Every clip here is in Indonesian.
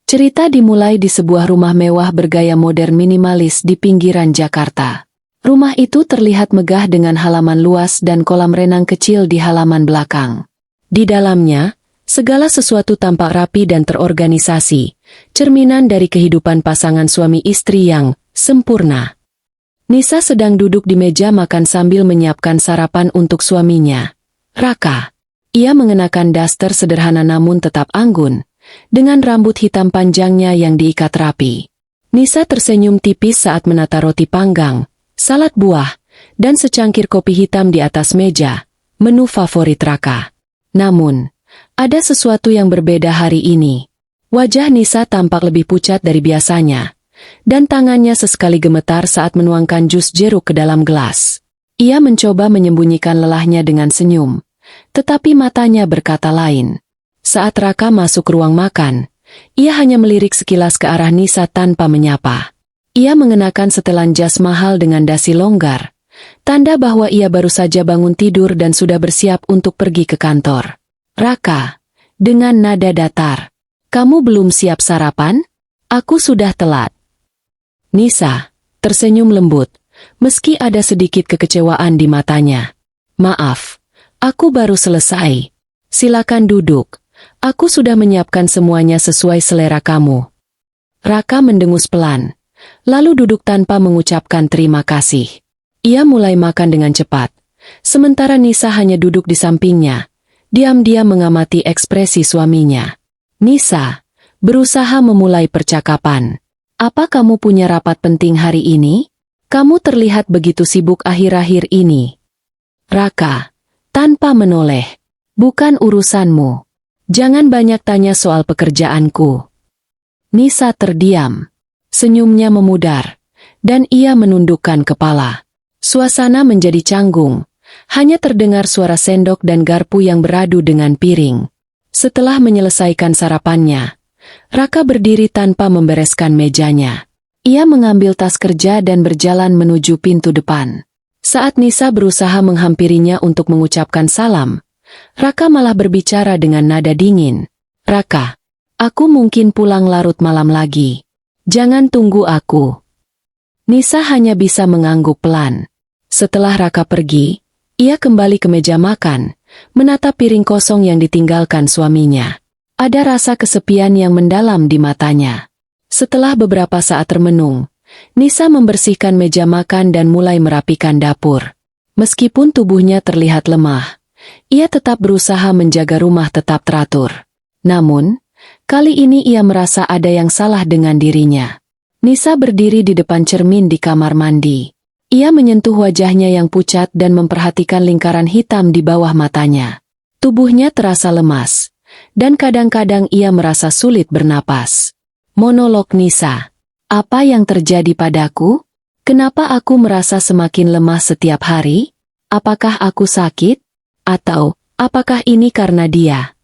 Cerita dimulai di sebuah rumah mewah bergaya modern minimalis di pinggiran Jakarta. Rumah itu terlihat megah dengan halaman luas dan kolam renang kecil di halaman belakang. Di dalamnya, segala sesuatu tampak rapi dan terorganisasi, cerminan dari kehidupan pasangan suami istri yang sempurna. Nisa sedang duduk di meja makan sambil menyiapkan sarapan untuk suaminya, Raka. Ia mengenakan daster sederhana namun tetap anggun, dengan rambut hitam panjangnya yang diikat rapi. Nisa tersenyum tipis saat menata roti panggang, salad buah, dan secangkir kopi hitam di atas meja, menu favorit Raka. Namun, ada sesuatu yang berbeda hari ini. Wajah Nisa tampak lebih pucat dari biasanya, dan tangannya sesekali gemetar saat menuangkan jus jeruk ke dalam gelas. Ia mencoba menyembunyikan lelahnya dengan senyum, tetapi matanya berkata lain. Saat Raka masuk ruang makan, ia hanya melirik sekilas ke arah Nisa tanpa menyapa. Ia mengenakan setelan jas mahal dengan dasi longgar, tanda bahwa ia baru saja bangun tidur dan sudah bersiap untuk pergi ke kantor. Raka, dengan nada datar, "Kamu belum siap sarapan? Aku sudah telat." Nisa tersenyum lembut, meski ada sedikit kekecewaan di matanya. "Maaf, aku baru selesai. Silakan duduk. Aku sudah menyiapkan semuanya sesuai selera kamu." Raka mendengus pelan, lalu duduk tanpa mengucapkan terima kasih. Ia mulai makan dengan cepat, sementara Nisa hanya duduk di sampingnya, diam-diam mengamati ekspresi suaminya. Nisa berusaha memulai percakapan. "Apa kamu punya rapat penting hari ini? Kamu terlihat begitu sibuk akhir-akhir ini." Raka tanpa menoleh, "Bukan urusanmu. Jangan banyak tanya soal pekerjaanku." Nisa terdiam. Senyumnya memudar, dan ia menundukkan kepala. Suasana menjadi canggung. Hanya terdengar suara sendok dan garpu yang beradu dengan piring. Setelah menyelesaikan sarapannya, Raka berdiri tanpa membereskan mejanya. Ia mengambil tas kerja dan berjalan menuju pintu depan. Saat Nisa berusaha menghampirinya untuk mengucapkan salam, Raka malah berbicara dengan nada dingin. "Raka, aku mungkin pulang larut malam lagi. Jangan tunggu aku." Nisa hanya bisa mengangguk pelan. Setelah Raka pergi, ia kembali ke meja makan, menatap piring kosong yang ditinggalkan suaminya. Ada rasa kesepian yang mendalam di matanya. Setelah beberapa saat termenung, Nisa membersihkan meja makan dan mulai merapikan dapur. Meskipun tubuhnya terlihat lemah, ia tetap berusaha menjaga rumah tetap teratur. Namun, kali ini ia merasa ada yang salah dengan dirinya. Nisa berdiri di depan cermin di kamar mandi. Ia menyentuh wajahnya yang pucat dan memperhatikan lingkaran hitam di bawah matanya. Tubuhnya terasa lemas, dan kadang-kadang ia merasa sulit bernapas. Monolog Nisa. "Apa yang terjadi padaku? Kenapa aku merasa semakin lemah setiap hari? Apakah aku sakit? Atau, apakah ini karena dia?"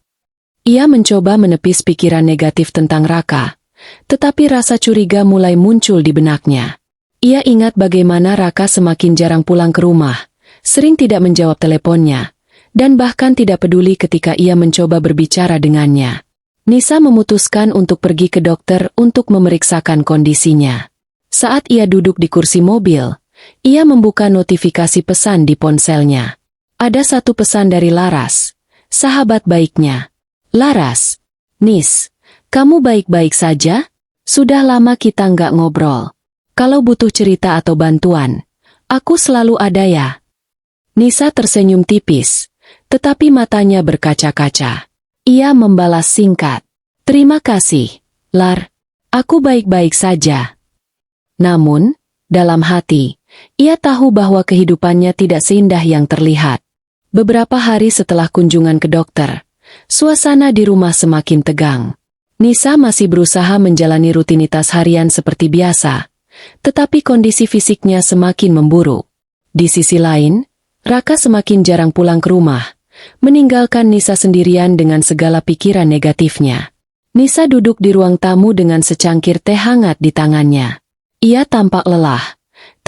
Ia mencoba menepis pikiran negatif tentang Raka, tetapi rasa curiga mulai muncul di benaknya. Ia ingat bagaimana Raka semakin jarang pulang ke rumah, sering tidak menjawab teleponnya, dan bahkan tidak peduli ketika ia mencoba berbicara dengannya. Nisa memutuskan untuk pergi ke dokter untuk memeriksakan kondisinya. Saat ia duduk di kursi mobil, ia membuka notifikasi pesan di ponselnya. Ada satu pesan dari Laras, sahabat baiknya. "Laras, Nis, kamu baik-baik saja? Sudah lama kita nggak ngobrol. Kalau butuh cerita atau bantuan, aku selalu ada ya." Nisa tersenyum tipis, tetapi matanya berkaca-kaca. Ia membalas singkat, "Terima kasih, Lar. Aku baik-baik saja." Namun, dalam hati, ia tahu bahwa kehidupannya tidak seindah yang terlihat. Beberapa hari setelah kunjungan ke dokter, suasana di rumah semakin tegang. Nisa masih berusaha menjalani rutinitas harian seperti biasa, tetapi kondisi fisiknya semakin memburuk. Di sisi lain, Raka semakin jarang pulang ke rumah, meninggalkan Nisa sendirian dengan segala pikiran negatifnya. Nisa duduk di ruang tamu dengan secangkir teh hangat di tangannya. Ia tampak lelah,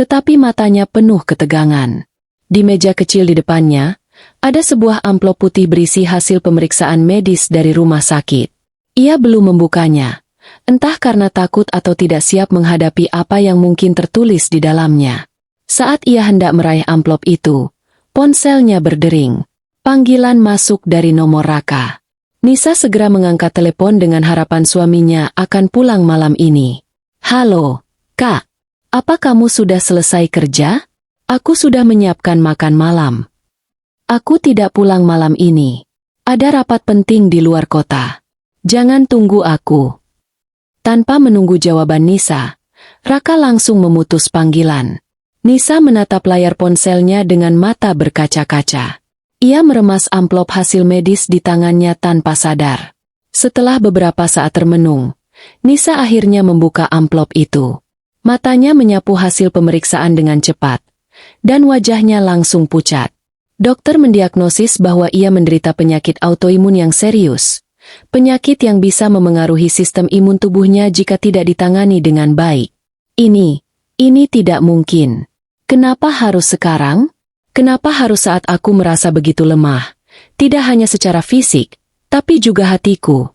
tetapi matanya penuh ketegangan. Di meja kecil di depannya, ada sebuah amplop putih berisi hasil pemeriksaan medis dari rumah sakit. Ia belum membukanya, entah karena takut atau tidak siap menghadapi apa yang mungkin tertulis di dalamnya. Saat ia hendak meraih amplop itu, ponselnya berdering. Panggilan masuk dari nomor Raka. Nisa segera mengangkat telepon dengan harapan suaminya akan pulang malam ini. "Halo, Kak. Apa kamu sudah selesai kerja? Aku sudah menyiapkan makan malam. Aku tidak pulang malam ini. Ada rapat penting di luar kota. Jangan tunggu aku." Tanpa menunggu jawaban Nisa, Raka langsung memutus panggilan. Nisa menatap layar ponselnya dengan mata berkaca-kaca. Ia meremas amplop hasil medis di tangannya tanpa sadar. Setelah beberapa saat termenung, Nisa akhirnya membuka amplop itu. Matanya menyapu hasil pemeriksaan dengan cepat, dan wajahnya langsung pucat. Dokter mendiagnosis bahwa ia menderita penyakit autoimun yang serius. Penyakit yang bisa memengaruhi sistem imun tubuhnya jika tidak ditangani dengan baik. Ini tidak mungkin. Kenapa harus sekarang? Kenapa harus saat aku merasa begitu lemah? Tidak hanya secara fisik, tapi juga hatiku.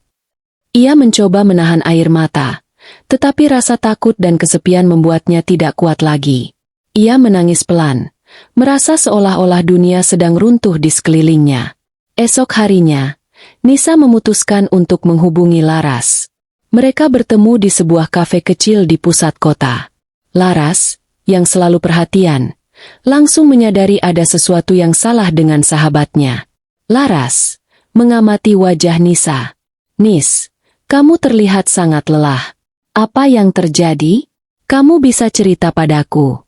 Ia mencoba menahan air mata, tetapi rasa takut dan kesepian membuatnya tidak kuat lagi. Ia menangis pelan, merasa seolah-olah dunia sedang runtuh di sekelilingnya. Esok harinya, Nisa memutuskan untuk menghubungi Laras. Mereka bertemu di sebuah kafe kecil di pusat kota. Laras, yang selalu perhatian, langsung menyadari ada sesuatu yang salah dengan sahabatnya. Laras mengamati wajah Nisa. "Nis, kamu terlihat sangat lelah. Apa yang terjadi? Kamu bisa cerita padaku?"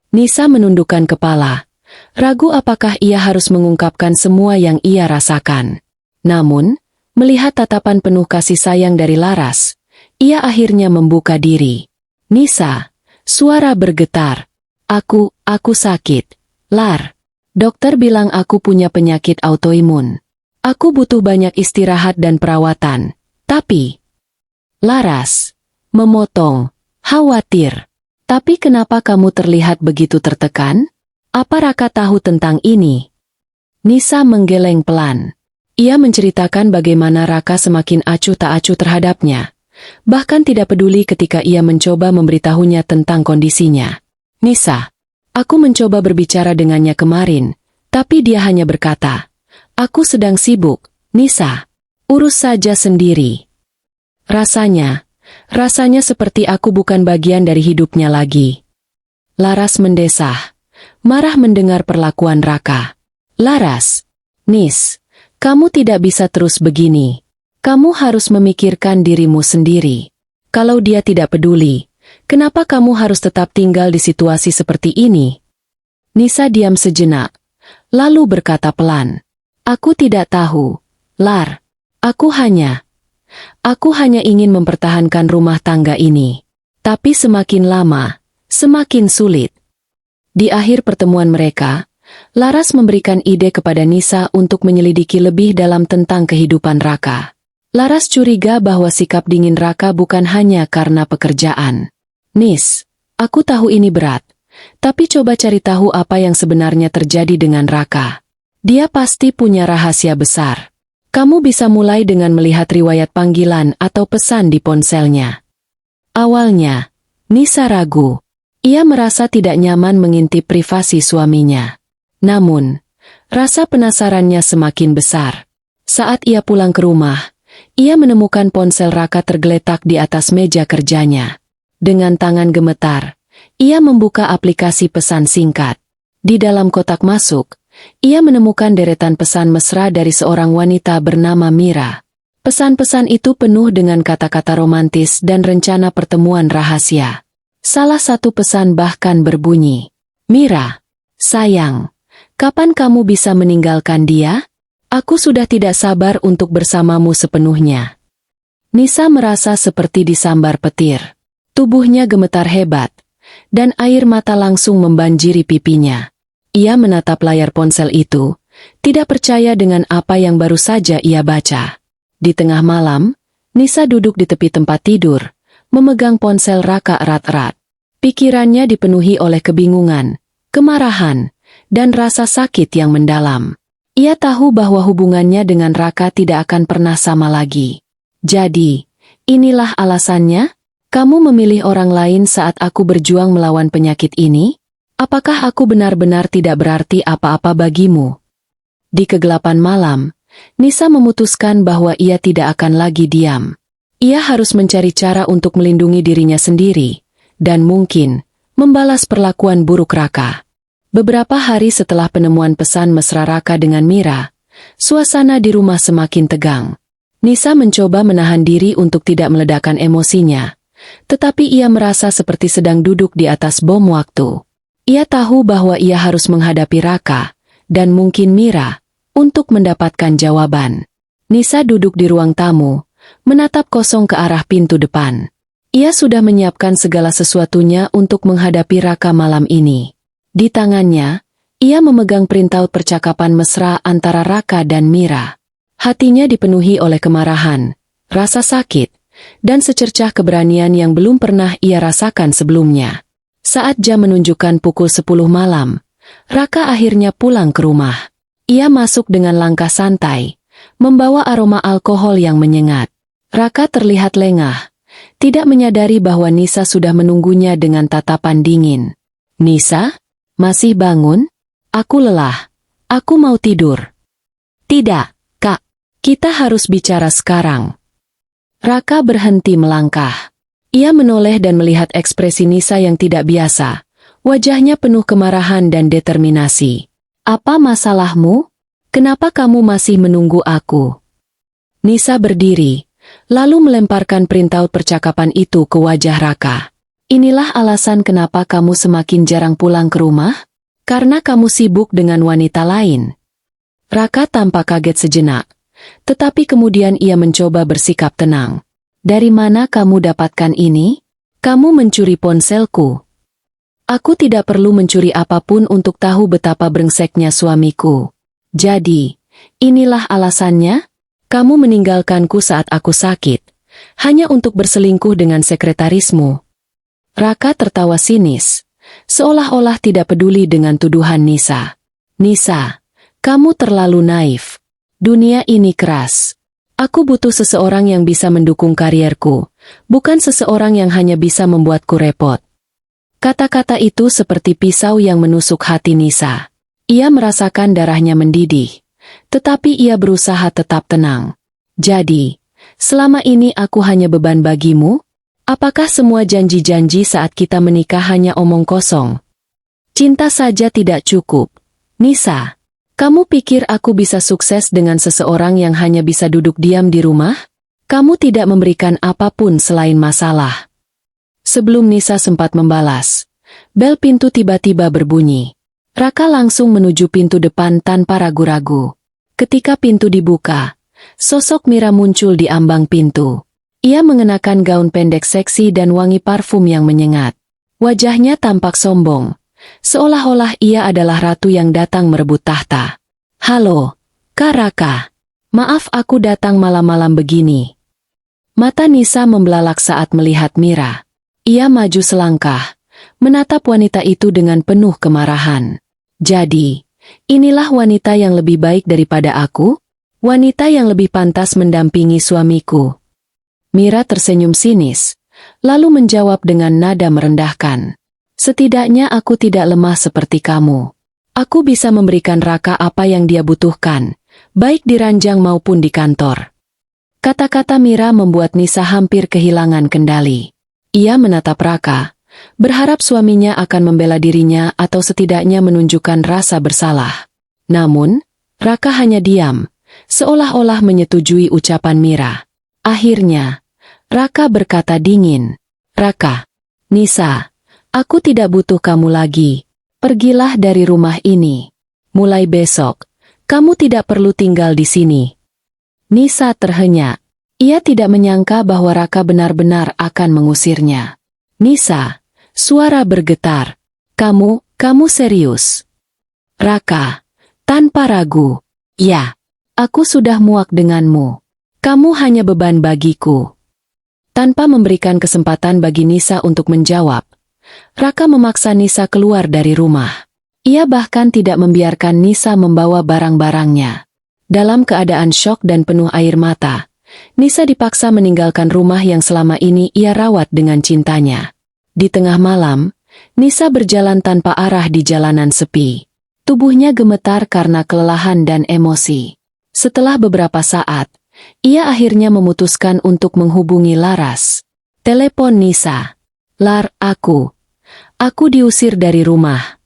Nisa menundukkan kepala, ragu apakah ia harus mengungkapkan semua yang ia rasakan. Namun, melihat tatapan penuh kasih sayang dari Laras, ia akhirnya membuka diri. "Nisa," suara bergetar. Aku sakit. Lar, dokter bilang aku punya penyakit autoimun. Aku butuh banyak istirahat dan perawatan. Tapi..." Laras memotong, khawatir. "Tapi kenapa kamu terlihat begitu tertekan? Apa Raka tahu tentang ini?" Nisa menggeleng pelan. Ia menceritakan bagaimana Raka semakin acuh tak acuh terhadapnya. Bahkan tidak peduli ketika ia mencoba memberitahunya tentang kondisinya. "Nisa, aku mencoba berbicara dengannya kemarin, tapi dia hanya berkata, 'Aku sedang sibuk, Nisa. Urus saja sendiri.' Rasanya seperti aku bukan bagian dari hidupnya lagi." Laras mendesah, marah mendengar perlakuan Raka. "Laras, Nis, kamu tidak bisa terus begini. Kamu harus memikirkan dirimu sendiri. Kalau dia tidak peduli, kenapa kamu harus tetap tinggal di situasi seperti ini?" Nisa diam sejenak, lalu berkata pelan, "Aku tidak tahu, Lar. Aku hanya ingin mempertahankan rumah tangga ini. Tapi semakin lama, semakin sulit." Di akhir pertemuan mereka, Laras memberikan ide kepada Nisa untuk menyelidiki lebih dalam tentang kehidupan Raka. Laras curiga bahwa sikap dingin Raka bukan hanya karena pekerjaan. "Nis, aku tahu ini berat, tapi coba cari tahu apa yang sebenarnya terjadi dengan Raka. Dia pasti punya rahasia besar. Kamu bisa mulai dengan melihat riwayat panggilan atau pesan di ponselnya." Awalnya, Nisa ragu. Ia merasa tidak nyaman mengintip privasi suaminya. Namun, rasa penasarannya semakin besar. Saat ia pulang ke rumah, ia menemukan ponsel Raka tergeletak di atas meja kerjanya. Dengan tangan gemetar, ia membuka aplikasi pesan singkat. Di dalam kotak masuk, ia menemukan deretan pesan mesra dari seorang wanita bernama Mira. Pesan-pesan itu penuh dengan kata-kata romantis dan rencana pertemuan rahasia. Salah satu pesan bahkan berbunyi, "Mira, sayang, kapan kamu bisa meninggalkan dia? Aku sudah tidak sabar untuk bersamamu sepenuhnya." Nisa merasa seperti disambar petir. Tubuhnya gemetar hebat, dan air mata langsung membanjiri pipinya. Ia menatap layar ponsel itu, tidak percaya dengan apa yang baru saja ia baca. Di tengah malam, Nisa duduk di tepi tempat tidur, memegang ponsel Raka erat-erat. Pikirannya dipenuhi oleh kebingungan, kemarahan, dan rasa sakit yang mendalam. Ia tahu bahwa hubungannya dengan Raka tidak akan pernah sama lagi. Jadi, Inilah alasannya? Kamu memilih orang lain saat aku berjuang melawan penyakit ini? Apakah aku benar-benar tidak berarti apa-apa bagimu? Di kegelapan malam, Nisa memutuskan bahwa ia tidak akan lagi diam. Ia harus mencari cara untuk melindungi dirinya sendiri, dan mungkin membalas perlakuan buruk Raka. Beberapa hari setelah penemuan pesan mesra Raka dengan Mira, suasana di rumah semakin tegang. Nisa mencoba menahan diri untuk tidak meledakkan emosinya, tetapi ia merasa seperti sedang duduk di atas bom waktu. Ia tahu bahwa ia harus menghadapi Raka, dan mungkin Mira, untuk mendapatkan jawaban. Nisa duduk di ruang tamu, menatap kosong ke arah pintu depan. Ia sudah menyiapkan segala sesuatunya untuk menghadapi Raka malam ini. Di tangannya, ia memegang printout percakapan mesra antara Raka dan Mira. Hatinya dipenuhi oleh kemarahan, rasa sakit, dan secercah keberanian yang belum pernah ia rasakan sebelumnya. Saat jam menunjukkan pukul 10 malam, Raka akhirnya pulang ke rumah. Ia masuk dengan langkah santai, membawa aroma alkohol yang menyengat. Raka terlihat lengah, tidak menyadari bahwa Nisa sudah menunggunya dengan tatapan dingin. "Nisa, masih bangun? Aku lelah. Aku mau tidur." "Tidak, Kak. Kita harus bicara sekarang." Raka berhenti melangkah. Ia menoleh dan melihat ekspresi Nisa yang tidak biasa. Wajahnya penuh kemarahan dan determinasi. "Apa masalahmu? Kenapa kamu masih menunggu aku?" Nisa berdiri, lalu melemparkan printout percakapan itu ke wajah Raka. "Inilah alasan kenapa kamu semakin jarang pulang ke rumah? Karena kamu sibuk dengan wanita lain." Raka tampak kaget sejenak, tetapi kemudian ia mencoba bersikap tenang. "Dari mana kamu dapatkan ini? Kamu mencuri ponselku." "Aku tidak perlu mencuri apapun untuk tahu betapa brengseknya suamiku. Jadi, inilah alasannya? Kamu meninggalkanku saat aku sakit, hanya untuk berselingkuh dengan sekretarismu." Raka tertawa sinis, seolah-olah tidak peduli dengan tuduhan Nisa. "Nisa, kamu terlalu naif. Dunia ini keras. Aku butuh seseorang yang bisa mendukung karierku, bukan seseorang yang hanya bisa membuatku repot." Kata-kata itu seperti pisau yang menusuk hati Nisa. Ia merasakan darahnya mendidih, tetapi ia berusaha tetap tenang. "Jadi, selama ini aku hanya beban bagimu? Apakah semua janji-janji saat kita menikah hanya omong kosong? Cinta saja tidak cukup. Nisa, kamu pikir aku bisa sukses dengan seseorang yang hanya bisa duduk diam di rumah? Kamu tidak memberikan apapun selain masalah." Sebelum Nisa sempat membalas, bel pintu tiba-tiba berbunyi. Raka langsung menuju pintu depan tanpa ragu-ragu. Ketika pintu dibuka, sosok Mira muncul di ambang pintu. Ia mengenakan gaun pendek seksi dan wangi parfum yang menyengat. Wajahnya tampak sombong, seolah-olah ia adalah ratu yang datang merebut tahta. "Halo, Kak Raka. Maaf aku datang malam-malam begini." Mata Nisa membelalak saat melihat Mira. Ia maju selangkah, menatap wanita itu dengan penuh kemarahan. "Jadi, inilah wanita yang lebih baik daripada aku? Wanita yang lebih pantas mendampingi suamiku?" Mira tersenyum sinis, lalu menjawab dengan nada merendahkan. "Setidaknya aku tidak lemah seperti kamu. Aku bisa memberikan Raka apa yang dia butuhkan, baik di ranjang maupun di kantor." Kata-kata Mira membuat Nisa hampir kehilangan kendali. Ia menatap Raka, berharap suaminya akan membela dirinya atau setidaknya menunjukkan rasa bersalah. Namun, Raka hanya diam, seolah-olah menyetujui ucapan Mira. Akhirnya, Raka berkata dingin, "Raka, Nisa, aku tidak butuh kamu lagi. Pergilah dari rumah ini. Mulai besok, kamu tidak perlu tinggal di sini." Nisa terhenyak. Ia tidak menyangka bahwa Raka benar-benar akan mengusirnya. "Nisa," suara bergetar, kamu serius?" "Raka," tanpa ragu, "Ya, aku sudah muak denganmu. Kamu hanya beban bagiku." Tanpa memberikan kesempatan bagi Nisa untuk menjawab, Raka memaksa Nisa keluar dari rumah. Ia bahkan tidak membiarkan Nisa membawa barang-barangnya. Dalam keadaan syok dan penuh air mata, Nisa dipaksa meninggalkan rumah yang selama ini ia rawat dengan cintanya. Di tengah malam, Nisa berjalan tanpa arah di jalanan sepi. Tubuhnya gemetar karena kelelahan dan emosi. Setelah beberapa saat, ia akhirnya memutuskan untuk menghubungi Laras. Telepon Nisa. "Lar, aku diusir dari rumah."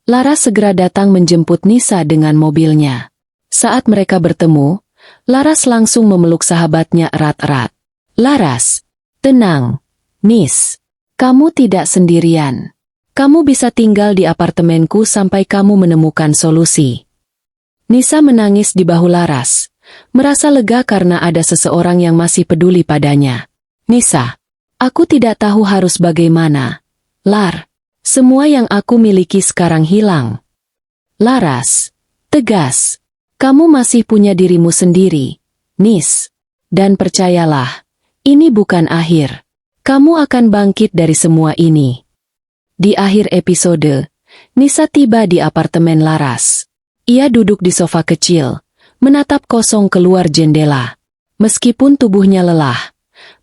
Laras segera datang menjemput Nisa dengan mobilnya. Saat mereka bertemu, Laras langsung memeluk sahabatnya erat-erat. "Laras, tenang. Nis, kamu tidak sendirian. Kamu bisa tinggal di apartemenku sampai kamu menemukan solusi." Nisa menangis di bahu Laras, merasa lega karena ada seseorang yang masih peduli padanya. "Nisa, aku tidak tahu harus bagaimana. Lar, semua yang aku miliki sekarang hilang." Laras, tegas. "Kamu masih punya dirimu sendiri, Nis. Dan percayalah, ini bukan akhir. Kamu akan bangkit dari semua ini." Di akhir episode, Nisa tiba di apartemen Laras. Ia duduk di sofa kecil, menatap kosong keluar jendela. Meskipun tubuhnya lelah,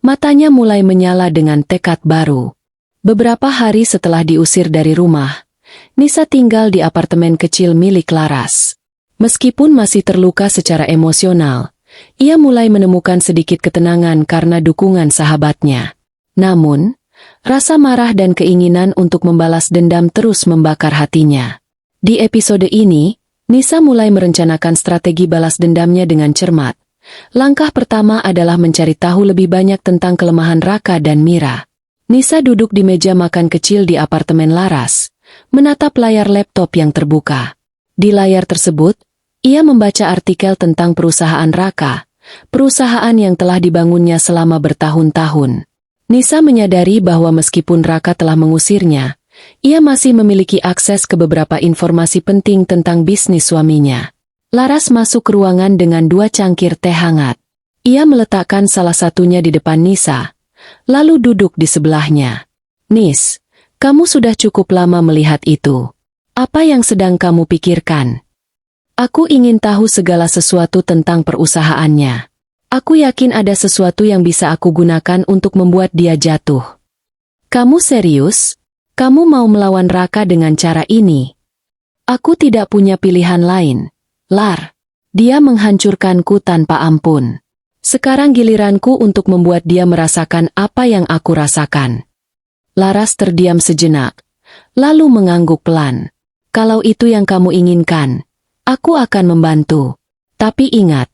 matanya mulai menyala dengan tekad baru. Beberapa hari setelah diusir dari rumah, Nisa tinggal di apartemen kecil milik Laras. Meskipun masih terluka secara emosional, ia mulai menemukan sedikit ketenangan karena dukungan sahabatnya. Namun, rasa marah dan keinginan untuk membalas dendam terus membakar hatinya. Di episode ini, Nisa mulai merencanakan strategi balas dendamnya dengan cermat. Langkah pertama adalah mencari tahu lebih banyak tentang kelemahan Raka dan Mira. Nisa duduk di meja makan kecil di apartemen Laras, menatap layar laptop yang terbuka. Di layar tersebut, ia membaca artikel tentang perusahaan Raka, perusahaan yang telah dibangunnya selama bertahun-tahun. Nisa menyadari bahwa meskipun Raka telah mengusirnya, ia masih memiliki akses ke beberapa informasi penting tentang bisnis suaminya. Laras masuk ke ruangan dengan 2 cangkir teh hangat. Ia meletakkan salah satunya di depan Nisa, lalu duduk di sebelahnya. "Nis, kamu sudah cukup lama melihat itu. Apa yang sedang kamu pikirkan?" "Aku ingin tahu segala sesuatu tentang perusahaannya. Aku yakin ada sesuatu yang bisa aku gunakan untuk membuat dia jatuh." "Kamu serius? Kamu mau melawan Raka dengan cara ini?" "Aku tidak punya pilihan lain, Lar. Dia menghancurkanku tanpa ampun. Sekarang giliranku untuk membuat dia merasakan apa yang aku rasakan." Laras terdiam sejenak, lalu mengangguk pelan. "Kalau itu yang kamu inginkan, aku akan membantu. Tapi ingat,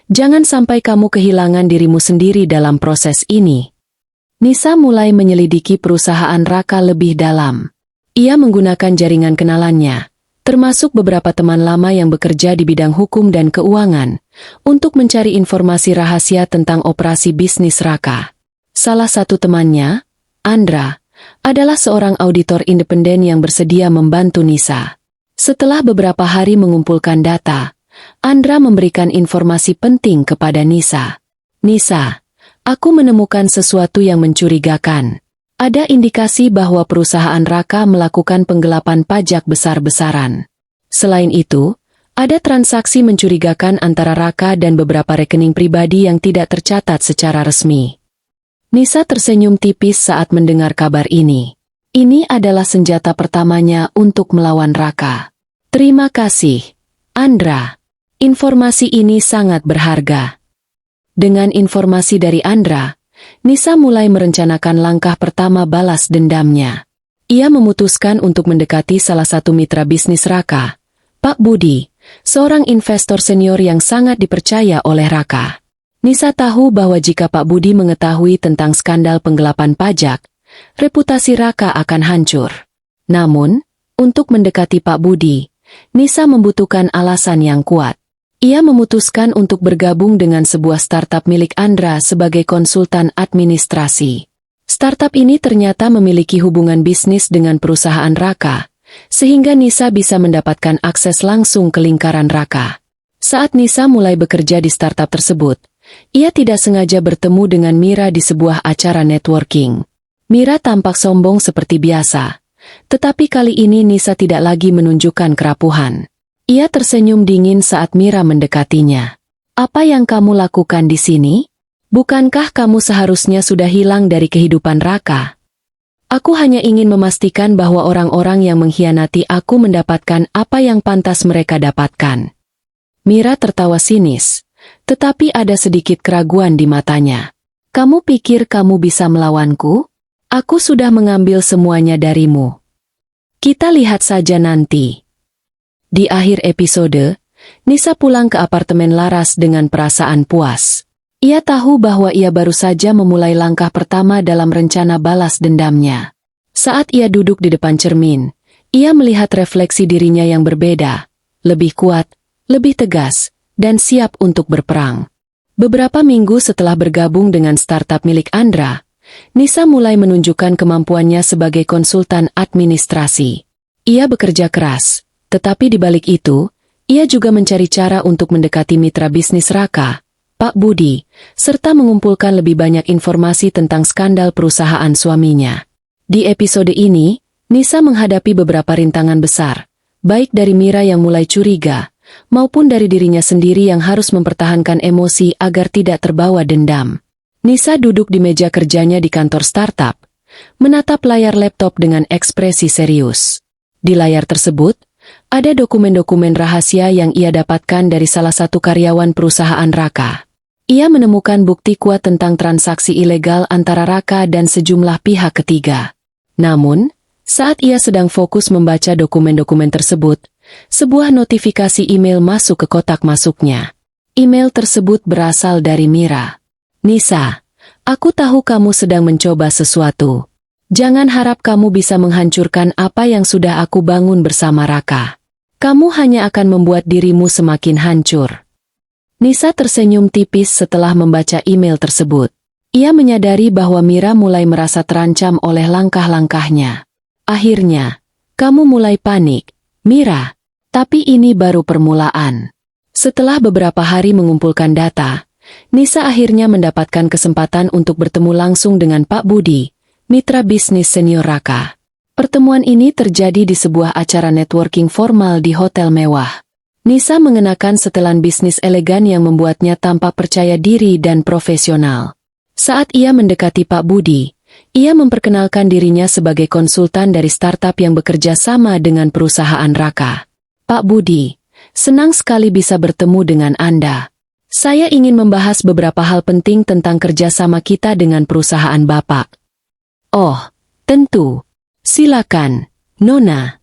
jangan sampai kamu kehilangan dirimu sendiri dalam proses ini." Nisa mulai menyelidiki perusahaan Raka lebih dalam. Ia menggunakan jaringan kenalannya, termasuk beberapa teman lama yang bekerja di bidang hukum dan keuangan, untuk mencari informasi rahasia tentang operasi bisnis Raka. Salah satu temannya, Andra, adalah seorang auditor independen yang bersedia membantu Nisa. Setelah beberapa hari mengumpulkan data, Andra memberikan informasi penting kepada Nisa. "Nisa, aku menemukan sesuatu yang mencurigakan. Ada indikasi bahwa perusahaan Raka melakukan penggelapan pajak besar-besaran. Selain itu, ada transaksi mencurigakan antara Raka dan beberapa rekening pribadi yang tidak tercatat secara resmi." Nisa tersenyum tipis saat mendengar kabar ini. Ini adalah senjata pertamanya untuk melawan Raka. "Terima kasih, Andra. Informasi ini sangat berharga." Dengan informasi dari Andra, Nisa mulai merencanakan langkah pertama balas dendamnya. Ia memutuskan untuk mendekati salah satu mitra bisnis Raka, Pak Budi, seorang investor senior yang sangat dipercaya oleh Raka. Nisa tahu bahwa jika Pak Budi mengetahui tentang skandal penggelapan pajak, reputasi Raka akan hancur. Namun, untuk mendekati Pak Budi, Nisa membutuhkan alasan yang kuat. Ia memutuskan untuk bergabung dengan sebuah startup milik Andra sebagai konsultan administrasi. Startup ini ternyata memiliki hubungan bisnis dengan perusahaan Raka, sehingga Nisa bisa mendapatkan akses langsung ke lingkaran Raka. Saat Nisa mulai bekerja di startup tersebut, ia tidak sengaja bertemu dengan Mira di sebuah acara networking. Mira tampak sombong seperti biasa, tetapi kali ini Nisa tidak lagi menunjukkan kerapuhan. Ia tersenyum dingin saat Mira mendekatinya. "Apa yang kamu lakukan di sini?" Bukankah kamu seharusnya sudah hilang dari kehidupan Raka? Aku hanya ingin memastikan bahwa orang-orang yang mengkhianati aku mendapatkan apa yang pantas mereka dapatkan. Mira tertawa sinis, tetapi ada sedikit keraguan di matanya. Kamu pikir kamu bisa melawanku? Aku sudah mengambil semuanya darimu. Kita lihat saja nanti. Di akhir episode, Nisa pulang ke apartemen Laras dengan perasaan puas. Ia tahu bahwa ia baru saja memulai langkah pertama dalam rencana balas dendamnya. Saat ia duduk di depan cermin, ia melihat refleksi dirinya yang berbeda, lebih kuat, lebih tegas, dan siap untuk berperang. Beberapa minggu setelah bergabung dengan startup milik Andra, Nisa mulai menunjukkan kemampuannya sebagai konsultan administrasi. Ia bekerja keras, tetapi di balik itu, ia juga mencari cara untuk mendekati mitra bisnis Raka, Pak Budi, serta mengumpulkan lebih banyak informasi tentang skandal perusahaan suaminya. Di episode ini, Nisa menghadapi beberapa rintangan besar, baik dari Mira yang mulai curiga, maupun dari dirinya sendiri yang harus mempertahankan emosi agar tidak terbawa dendam. Nisa duduk di meja kerjanya di kantor startup, menatap layar laptop dengan ekspresi serius. Di layar tersebut, ada dokumen-dokumen rahasia yang ia dapatkan dari salah satu karyawan perusahaan Raka. Ia menemukan bukti kuat tentang transaksi ilegal antara Raka dan sejumlah pihak ketiga. Namun, saat ia sedang fokus membaca dokumen-dokumen tersebut, sebuah notifikasi email masuk ke kotak masuknya. Email tersebut berasal dari Mira. Nisa, aku tahu kamu sedang mencoba sesuatu. Jangan harap kamu bisa menghancurkan apa yang sudah aku bangun bersama Raka. Kamu hanya akan membuat dirimu semakin hancur. Nisa tersenyum tipis setelah membaca email tersebut. Ia menyadari bahwa Mira mulai merasa terancam oleh langkah-langkahnya. Akhirnya, kamu mulai panik, Mira. Tapi ini baru permulaan. Setelah beberapa hari mengumpulkan data, Nisa akhirnya mendapatkan kesempatan untuk bertemu langsung dengan Pak Budi, mitra bisnis senior Raka. Pertemuan ini terjadi di sebuah acara networking formal di hotel mewah. Nisa mengenakan setelan bisnis elegan yang membuatnya tampak percaya diri dan profesional. Saat ia mendekati Pak Budi, ia memperkenalkan dirinya sebagai konsultan dari startup yang bekerja sama dengan perusahaan Raka. Pak Budi, senang sekali bisa bertemu dengan Anda. Saya ingin membahas beberapa hal penting tentang kerjasama kita dengan perusahaan Bapak. Oh, tentu. Silakan, Nona.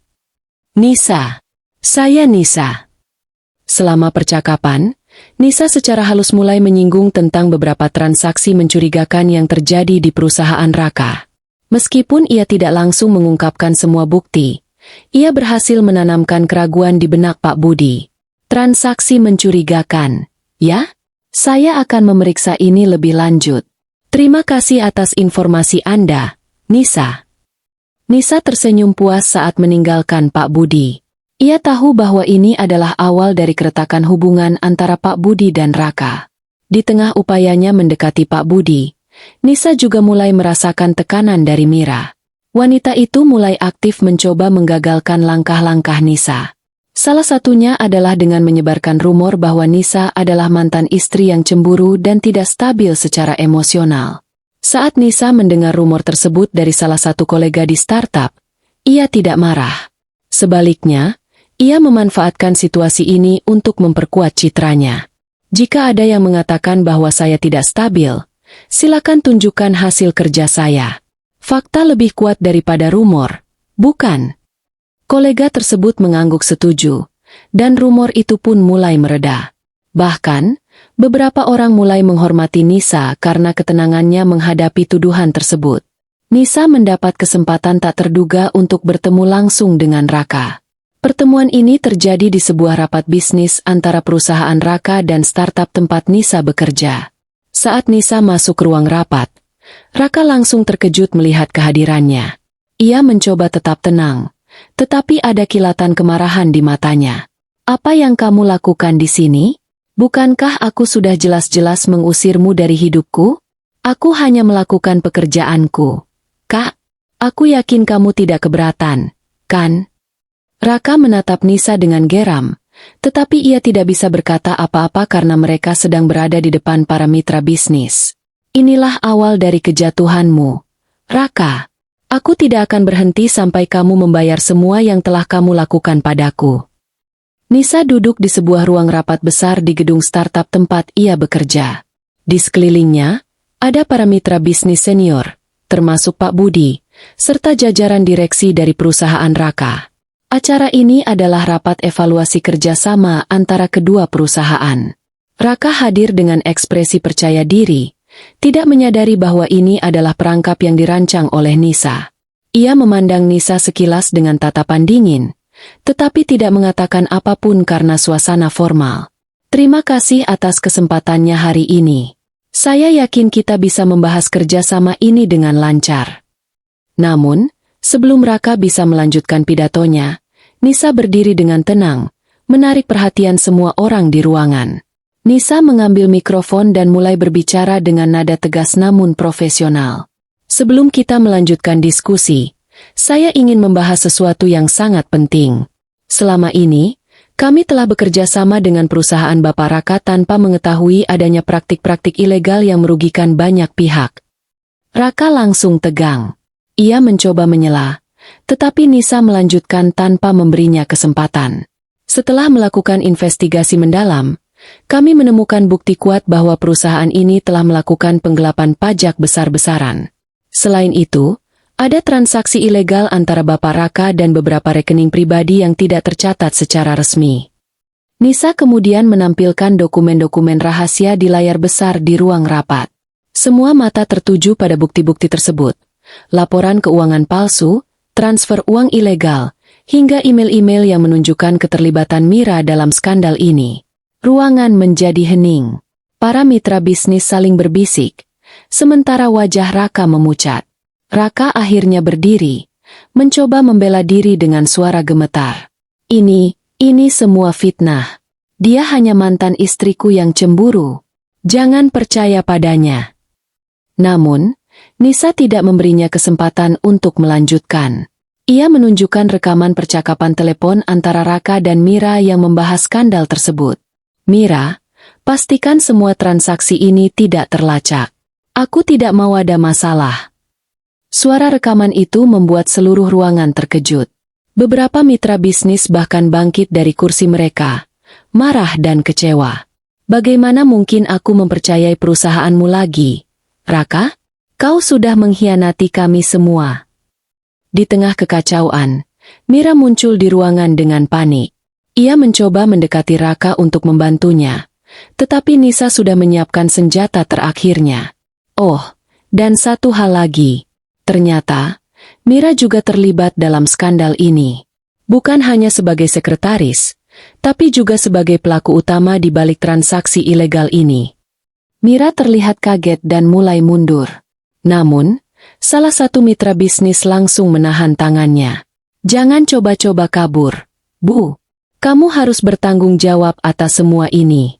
Nisa. Saya Nisa. Selama percakapan, Nisa secara halus mulai menyinggung tentang beberapa transaksi mencurigakan yang terjadi di perusahaan Raka. Meskipun ia tidak langsung mengungkapkan semua bukti, ia berhasil menanamkan keraguan di benak Pak Budi. Transaksi mencurigakan, ya? Saya akan memeriksa ini lebih lanjut. Terima kasih atas informasi Anda, Nisa. Nisa tersenyum puas saat meninggalkan Pak Budi. Ia tahu bahwa ini adalah awal dari keretakan hubungan antara Pak Budi dan Raka. Di tengah upayanya mendekati Pak Budi, Nisa juga mulai merasakan tekanan dari Mira. Wanita itu mulai aktif mencoba menggagalkan langkah-langkah Nisa. Salah satunya adalah dengan menyebarkan rumor bahwa Nisa adalah mantan istri yang cemburu dan tidak stabil secara emosional. Saat Nisa mendengar rumor tersebut dari salah satu kolega di startup, ia tidak marah. Sebaliknya, ia memanfaatkan situasi ini untuk memperkuat citranya. Jika ada yang mengatakan bahwa saya tidak stabil, silakan tunjukkan hasil kerja saya. Fakta lebih kuat daripada rumor, bukan? Kolega tersebut mengangguk setuju, dan rumor itu pun mulai mereda. Bahkan, beberapa orang mulai menghormati Nisa karena ketenangannya menghadapi tuduhan tersebut. Nisa mendapat kesempatan tak terduga untuk bertemu langsung dengan Raka. Pertemuan ini terjadi di sebuah rapat bisnis antara perusahaan Raka dan startup tempat Nisa bekerja. Saat Nisa masuk ke ruang rapat, Raka langsung terkejut melihat kehadirannya. Ia mencoba tetap tenang, tetapi ada kilatan kemarahan di matanya. Apa yang kamu lakukan di sini? Bukankah aku sudah jelas-jelas mengusirmu dari hidupku? Aku hanya melakukan pekerjaanku. Kak, aku yakin kamu tidak keberatan, kan? Raka menatap Nisa dengan geram, tetapi ia tidak bisa berkata apa-apa karena mereka sedang berada di depan para mitra bisnis. Inilah awal dari kejatuhanmu, Raka. Aku tidak akan berhenti sampai kamu membayar semua yang telah kamu lakukan padaku. Nisa duduk di sebuah ruang rapat besar di gedung startup tempat ia bekerja. Di sekelilingnya, ada para mitra bisnis senior, termasuk Pak Budi, serta jajaran direksi dari perusahaan Raka. Acara ini adalah rapat evaluasi kerjasama antara kedua perusahaan. Raka hadir dengan ekspresi percaya diri, tidak menyadari bahwa ini adalah perangkap yang dirancang oleh Nisa. Ia memandang Nisa sekilas dengan tatapan dingin, tetapi tidak mengatakan apapun karena suasana formal. Terima kasih atas kesempatannya hari ini. Saya yakin kita bisa membahas kerjasama ini dengan lancar. Namun, sebelum Raka bisa melanjutkan pidatonya, Nisa berdiri dengan tenang, menarik perhatian semua orang di ruangan. Nisa mengambil mikrofon dan mulai berbicara dengan nada tegas namun profesional. Sebelum kita melanjutkan diskusi, saya ingin membahas sesuatu yang sangat penting. Selama ini, kami telah bekerja sama dengan perusahaan Bapak Raka tanpa mengetahui adanya praktik-praktik ilegal yang merugikan banyak pihak. Raka langsung tegang. Ia mencoba menyela, tetapi Nisa melanjutkan tanpa memberinya kesempatan. Setelah melakukan investigasi mendalam, kami menemukan bukti kuat bahwa perusahaan ini telah melakukan penggelapan pajak besar-besaran. Selain itu, ada transaksi ilegal antara Bapak Raka dan beberapa rekening pribadi yang tidak tercatat secara resmi. Nisa kemudian menampilkan dokumen-dokumen rahasia di layar besar di ruang rapat. Semua mata tertuju pada bukti-bukti tersebut. Laporan keuangan palsu, transfer uang ilegal, hingga email-email yang menunjukkan keterlibatan Mira dalam skandal ini. Ruangan menjadi hening. Para mitra bisnis saling berbisik, sementara wajah Raka memucat. Raka akhirnya berdiri, mencoba membela diri dengan suara gemetar. Ini semua fitnah. Dia hanya mantan istriku yang cemburu. Jangan percaya padanya. Namun, Nisa tidak memberinya kesempatan untuk melanjutkan. Ia menunjukkan rekaman percakapan telepon antara Raka dan Mira yang membahas skandal tersebut. Mira, pastikan semua transaksi ini tidak terlacak. Aku tidak mau ada masalah. Suara rekaman itu membuat seluruh ruangan terkejut. Beberapa mitra bisnis bahkan bangkit dari kursi mereka, marah dan kecewa. Bagaimana mungkin aku mempercayai perusahaanmu lagi? Raka, kau sudah mengkhianati kami semua. Di tengah kekacauan, Mira muncul di ruangan dengan panik. Ia mencoba mendekati Raka untuk membantunya, tetapi Nisa sudah menyiapkan senjata terakhirnya. Oh, dan satu hal lagi. Ternyata, Mira juga terlibat dalam skandal ini. Bukan hanya sebagai sekretaris, tapi juga sebagai pelaku utama di balik transaksi ilegal ini. Mira terlihat kaget dan mulai mundur. Namun, salah satu mitra bisnis langsung menahan tangannya. Jangan coba-coba kabur, Bu. Kamu harus bertanggung jawab atas semua ini.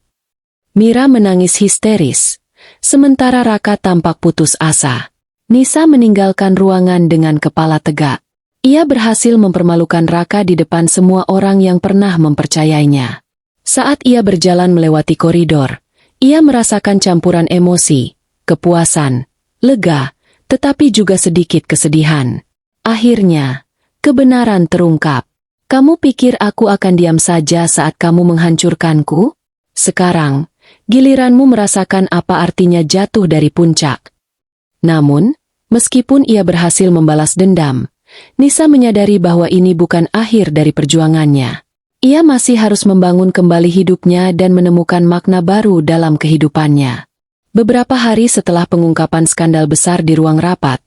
Mira menangis histeris, sementara Raka tampak putus asa. Nisa meninggalkan ruangan dengan kepala tegak. Ia berhasil mempermalukan Raka di depan semua orang yang pernah mempercayainya. Saat ia berjalan melewati koridor, ia merasakan campuran emosi, kepuasan, lega, tetapi juga sedikit kesedihan. Akhirnya, kebenaran terungkap. Kamu pikir aku akan diam saja saat kamu menghancurkanku? Sekarang, giliranmu merasakan apa artinya jatuh dari puncak. Namun, meskipun ia berhasil membalas dendam, Nisa menyadari bahwa ini bukan akhir dari perjuangannya. Ia masih harus membangun kembali hidupnya dan menemukan makna baru dalam kehidupannya. Beberapa hari setelah pengungkapan skandal besar di ruang rapat,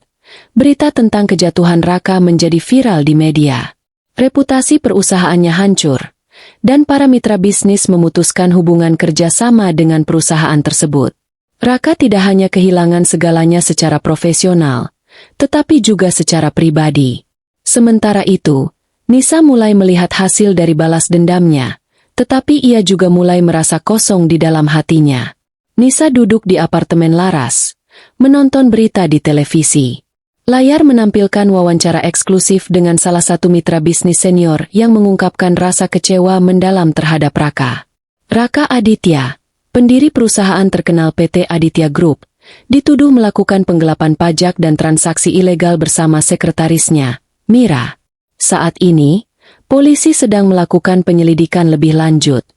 berita tentang kejatuhan Raka menjadi viral di media. Reputasi perusahaannya hancur, dan para mitra bisnis memutuskan hubungan kerjasama dengan perusahaan tersebut. Raka tidak hanya kehilangan segalanya secara profesional, tetapi juga secara pribadi. Sementara itu, Nisa mulai melihat hasil dari balas dendamnya, tetapi ia juga mulai merasa kosong di dalam hatinya. Nisa duduk di apartemen laras, menonton berita di televisi. Layar menampilkan wawancara eksklusif dengan salah satu mitra bisnis senior yang mengungkapkan rasa kecewa mendalam terhadap Raka. Raka Aditya, pendiri perusahaan terkenal PT Aditya Group, dituduh melakukan penggelapan pajak dan transaksi ilegal bersama sekretarisnya, Mira. Saat ini, polisi sedang melakukan penyelidikan lebih lanjut.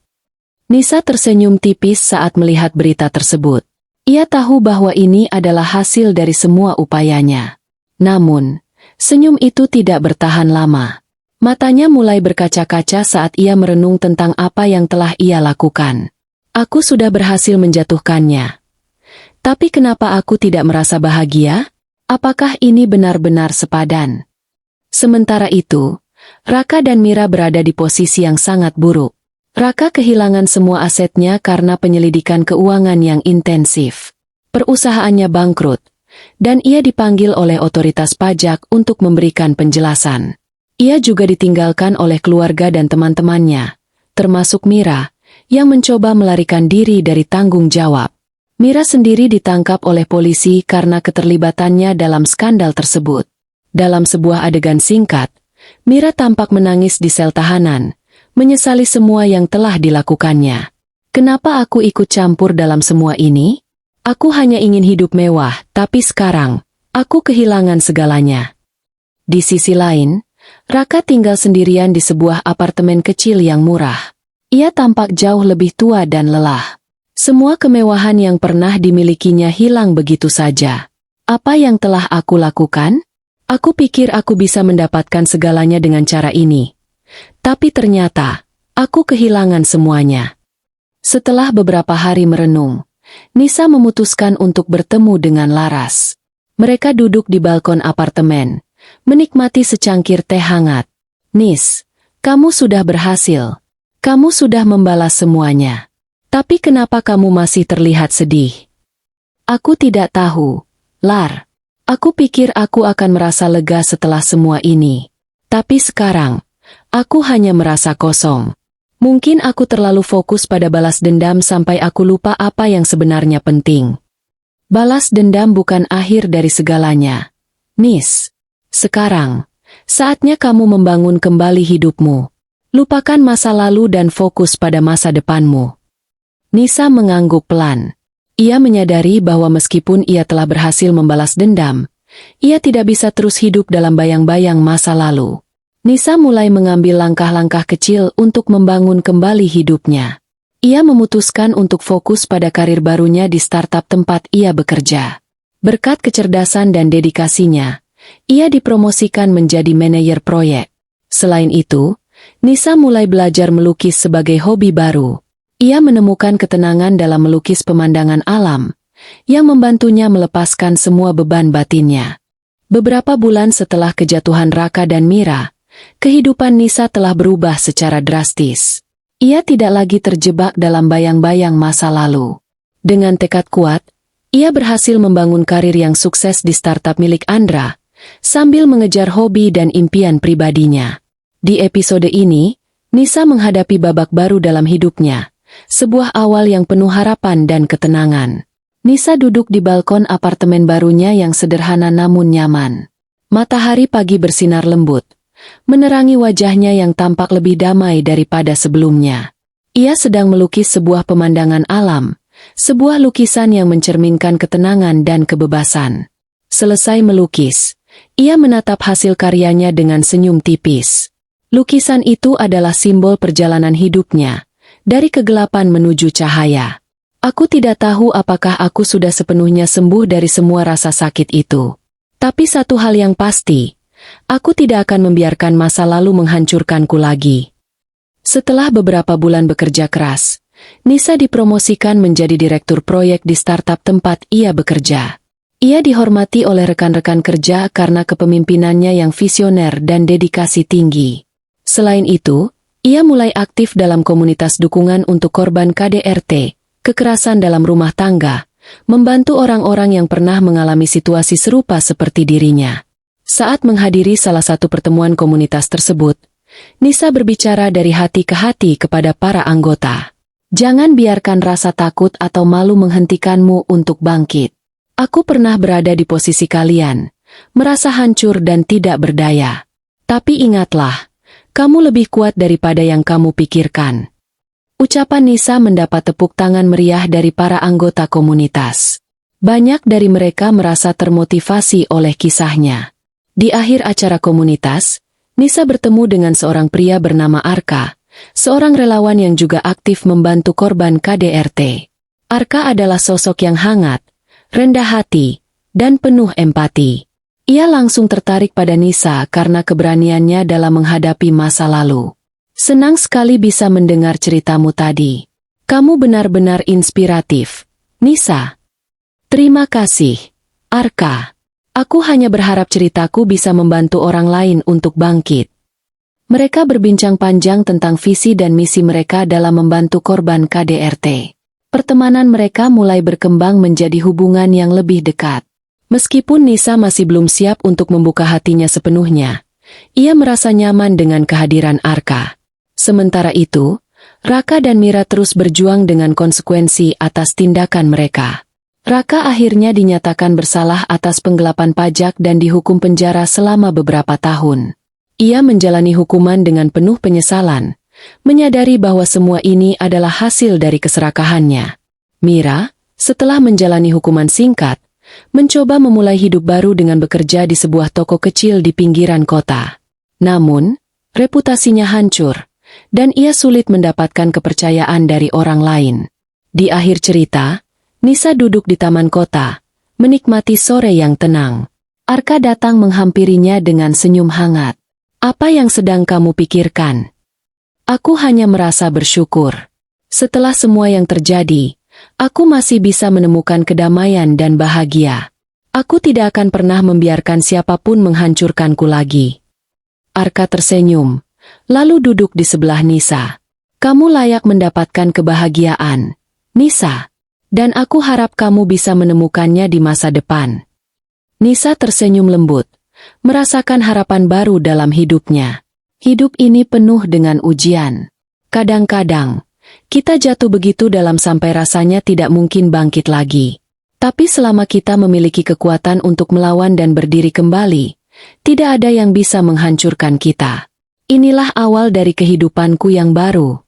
Nisa tersenyum tipis saat melihat berita tersebut. Ia tahu bahwa ini adalah hasil dari semua upayanya. Namun, senyum itu tidak bertahan lama. Matanya mulai berkaca-kaca saat ia merenung tentang apa yang telah ia lakukan. Aku sudah berhasil menjatuhkannya. Tapi kenapa aku tidak merasa bahagia? Apakah ini benar-benar sepadan? Sementara itu, Raka dan Mira berada di posisi yang sangat buruk. Raka kehilangan semua asetnya karena penyelidikan keuangan yang intensif. Perusahaannya bangkrut, dan ia dipanggil oleh otoritas pajak untuk memberikan penjelasan. Ia juga ditinggalkan oleh keluarga dan teman-temannya, termasuk Mira, yang mencoba melarikan diri dari tanggung jawab. Mira sendiri ditangkap oleh polisi karena keterlibatannya dalam skandal tersebut. Dalam sebuah adegan singkat, Mira tampak menangis di sel tahanan, menyesali semua yang telah dilakukannya. Kenapa aku ikut campur dalam semua ini? Aku hanya ingin hidup mewah, tapi sekarang, aku kehilangan segalanya. Di sisi lain, Raka tinggal sendirian di sebuah apartemen kecil yang murah. Ia tampak jauh lebih tua dan lelah. Semua kemewahan yang pernah dimilikinya hilang begitu saja. Apa yang telah aku lakukan? Aku pikir aku bisa mendapatkan segalanya dengan cara ini. Tapi ternyata, aku kehilangan semuanya. Setelah beberapa hari merenung, Nisa memutuskan untuk bertemu dengan Laras. Mereka duduk di balkon apartemen, menikmati secangkir teh hangat. Nis, kamu sudah berhasil. Kamu sudah membalas semuanya. Tapi kenapa kamu masih terlihat sedih? Aku tidak tahu, Lar. Aku pikir aku akan merasa lega setelah semua ini. Tapi sekarang, aku hanya merasa kosong. Mungkin aku terlalu fokus pada balas dendam sampai aku lupa apa yang sebenarnya penting. Balas dendam bukan akhir dari segalanya. Nis, sekarang, saatnya kamu membangun kembali hidupmu. Lupakan masa lalu dan fokus pada masa depanmu. Nisa mengangguk pelan. Ia menyadari bahwa meskipun ia telah berhasil membalas dendam, ia tidak bisa terus hidup dalam bayang-bayang masa lalu. Nisa mulai mengambil langkah-langkah kecil untuk membangun kembali hidupnya. Ia memutuskan untuk fokus pada karir barunya di startup tempat ia bekerja. Berkat kecerdasan dan dedikasinya, ia dipromosikan menjadi manajer proyek. Selain itu, Nisa mulai belajar melukis sebagai hobi baru. Ia menemukan ketenangan dalam melukis pemandangan alam, yang membantunya melepaskan semua beban batinnya. Beberapa bulan setelah kejatuhan Raka dan Mira, kehidupan Nisa telah berubah secara drastis. Ia tidak lagi terjebak dalam bayang-bayang masa lalu. Dengan tekad kuat, ia berhasil membangun karir yang sukses di startup milik Andra, sambil mengejar hobi dan impian pribadinya. Di episode ini, Nisa menghadapi babak baru dalam hidupnya, sebuah awal yang penuh harapan dan ketenangan. Nisa duduk di balkon apartemen barunya yang sederhana namun nyaman. Matahari pagi bersinar lembut, menerangi wajahnya yang tampak lebih damai daripada sebelumnya. Ia sedang melukis sebuah pemandangan alam, sebuah lukisan yang mencerminkan ketenangan dan kebebasan. Selesai melukis, ia menatap hasil karyanya dengan senyum tipis. Lukisan itu adalah simbol perjalanan hidupnya, dari kegelapan menuju cahaya. Aku tidak tahu apakah aku sudah sepenuhnya sembuh dari semua rasa sakit itu. Tapi satu hal yang pasti, aku tidak akan membiarkan masa lalu menghancurkanku lagi. Setelah beberapa bulan bekerja keras, Nisa dipromosikan menjadi direktur proyek di startup tempat ia bekerja. Ia dihormati oleh rekan-rekan kerja karena kepemimpinannya yang visioner dan dedikasi tinggi. Selain itu, ia mulai aktif dalam komunitas dukungan untuk korban KDRT, kekerasan dalam rumah tangga, membantu orang-orang yang pernah mengalami situasi serupa seperti dirinya. Saat menghadiri salah satu pertemuan komunitas tersebut, Nisa berbicara dari hati ke hati kepada para anggota. Jangan biarkan rasa takut atau malu menghentikanmu untuk bangkit. Aku pernah berada di posisi kalian, merasa hancur dan tidak berdaya. Tapi ingatlah, kamu lebih kuat daripada yang kamu pikirkan. Ucapan Nisa mendapat tepuk tangan meriah dari para anggota komunitas. Banyak dari mereka merasa termotivasi oleh kisahnya. Di akhir acara komunitas, Nisa bertemu dengan seorang pria bernama Arka, seorang relawan yang juga aktif membantu korban KDRT. Arka adalah sosok yang hangat, rendah hati, dan penuh empati. Ia langsung tertarik pada Nisa karena keberaniannya dalam menghadapi masa lalu. Senang sekali bisa mendengar ceritamu tadi. Kamu benar-benar inspiratif, Nisa. Terima kasih, Arka. Aku hanya berharap ceritaku bisa membantu orang lain untuk bangkit. Mereka berbincang panjang tentang visi dan misi mereka dalam membantu korban KDRT. Pertemanan mereka mulai berkembang menjadi hubungan yang lebih dekat. Meskipun Nisa masih belum siap untuk membuka hatinya sepenuhnya, ia merasa nyaman dengan kehadiran Arka. Sementara itu, Raka dan Mira terus berjuang dengan konsekuensi atas tindakan mereka. Raka akhirnya dinyatakan bersalah atas penggelapan pajak dan dihukum penjara selama beberapa tahun. Ia menjalani hukuman dengan penuh penyesalan, menyadari bahwa semua ini adalah hasil dari keserakahannya. Mira, setelah menjalani hukuman singkat, mencoba memulai hidup baru dengan bekerja di sebuah toko kecil di pinggiran kota. Namun, reputasinya hancur, dan ia sulit mendapatkan kepercayaan dari orang lain. Di akhir cerita, Nisa duduk di taman kota, menikmati sore yang tenang. Arka datang menghampirinya dengan senyum hangat. Apa yang sedang kamu pikirkan? Aku hanya merasa bersyukur. Setelah semua yang terjadi, aku masih bisa menemukan kedamaian dan bahagia. Aku tidak akan pernah membiarkan siapapun menghancurkanku lagi. Arka tersenyum, lalu duduk di sebelah Nisa. Kamu layak mendapatkan kebahagiaan, Nisa. Dan aku harap kamu bisa menemukannya di masa depan. Nisa tersenyum lembut, merasakan harapan baru dalam hidupnya. Hidup ini penuh dengan ujian. Kadang-kadang, kita jatuh begitu dalam sampai rasanya tidak mungkin bangkit lagi. Tapi selama kita memiliki kekuatan untuk melawan dan berdiri kembali, tidak ada yang bisa menghancurkan kita. Inilah awal dari kehidupanku yang baru.